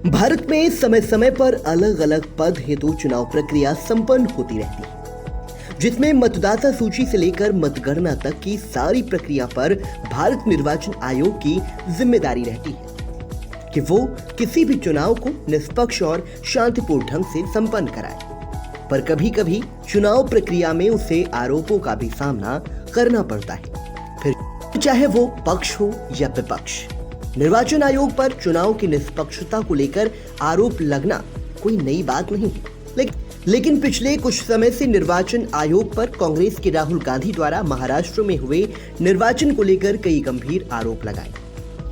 भारत में समय समय पर अलग अलग पद हेतु चुनाव प्रक्रिया संपन्न होती रहती है, जिसमें मतदाता सूची से लेकर मतगणना तक की सारी प्रक्रिया पर भारत निर्वाचन आयोग की जिम्मेदारी रहती है कि वो किसी भी चुनाव को निष्पक्ष और शांतिपूर्ण ढंग से संपन्न कराए। पर कभी कभी चुनाव प्रक्रिया में उसे आरोपों का भी सामना करना पड़ता है, फिर चाहे वो पक्ष हो या विपक्ष। निर्वाचन आयोग पर चुनाव की निष्पक्षता को लेकर आरोप लगना कोई नई बात नहीं है, लेकिन पिछले कुछ समय से निर्वाचन आयोग पर कांग्रेस के राहुल गांधी द्वारा महाराष्ट्र में हुए निर्वाचन को लेकर कई गंभीर आरोप लगाए,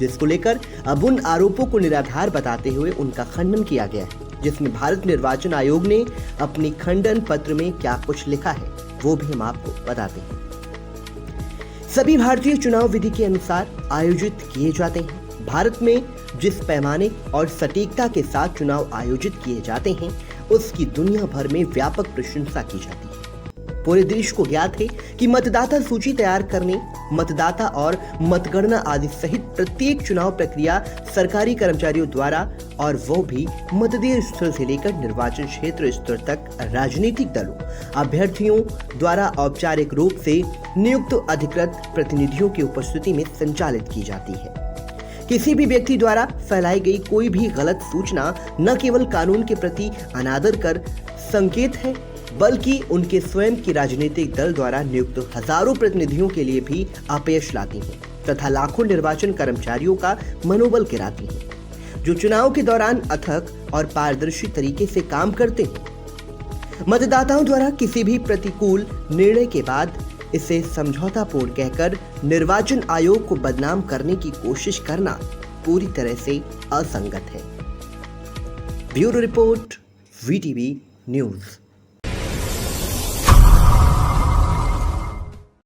जिसको लेकर अब उन आरोपों को निराधार बताते हुए उनका खंडन किया गया है। जिसमें भारत निर्वाचन आयोग ने अपनी खंडन पत्र में क्या कुछ लिखा है वो भी हम आपको बताते हैं। सभी भारतीय चुनाव विधि के अनुसार आयोजित किए जाते हैं। भारत में जिस पैमाने और सटीकता के साथ चुनाव आयोजित किए जाते हैं उसकी दुनिया भर में व्यापक प्रशंसा की जाती है। पूरे देश को ज्ञात है कि मतदाता सूची तैयार करने, मतदाता और मतगणना आदि सहित प्रत्येक चुनाव प्रक्रिया सरकारी कर्मचारियों द्वारा, और वो भी मतदेय स्थल से लेकर निर्वाचन क्षेत्र स्तर तक राजनीतिक दलों, अभ्यर्थियों द्वारा औपचारिक रूप से नियुक्त अधिकृत प्रतिनिधियों की उपस्थिति में संचालित की जाती है। किसी भी व्यक्ति द्वारा फैलाई गई कोई भी गलत सूचना न केवल कानून के प्रति अनादर कर संकेत है, बल्कि उनके स्वयं के राजनीतिक दल द्वारा नियुक्त हजारों प्रतिनिधियों के लिए भी अपयश लाती है तथा लाखों निर्वाचन कर्मचारियों का मनोबल गिराती है, जो चुनाव के दौरान अथक और पारदर्शी तरीके से काम करते हैं। मतदाताओं द्वारा किसी भी प्रतिकूल निर्णय के बाद इसे समझौतापूर्ण कहकर निर्वाचन आयोग को बदनाम करने की कोशिश करना पूरी तरह से असंगत है। Bureau report, VTV news.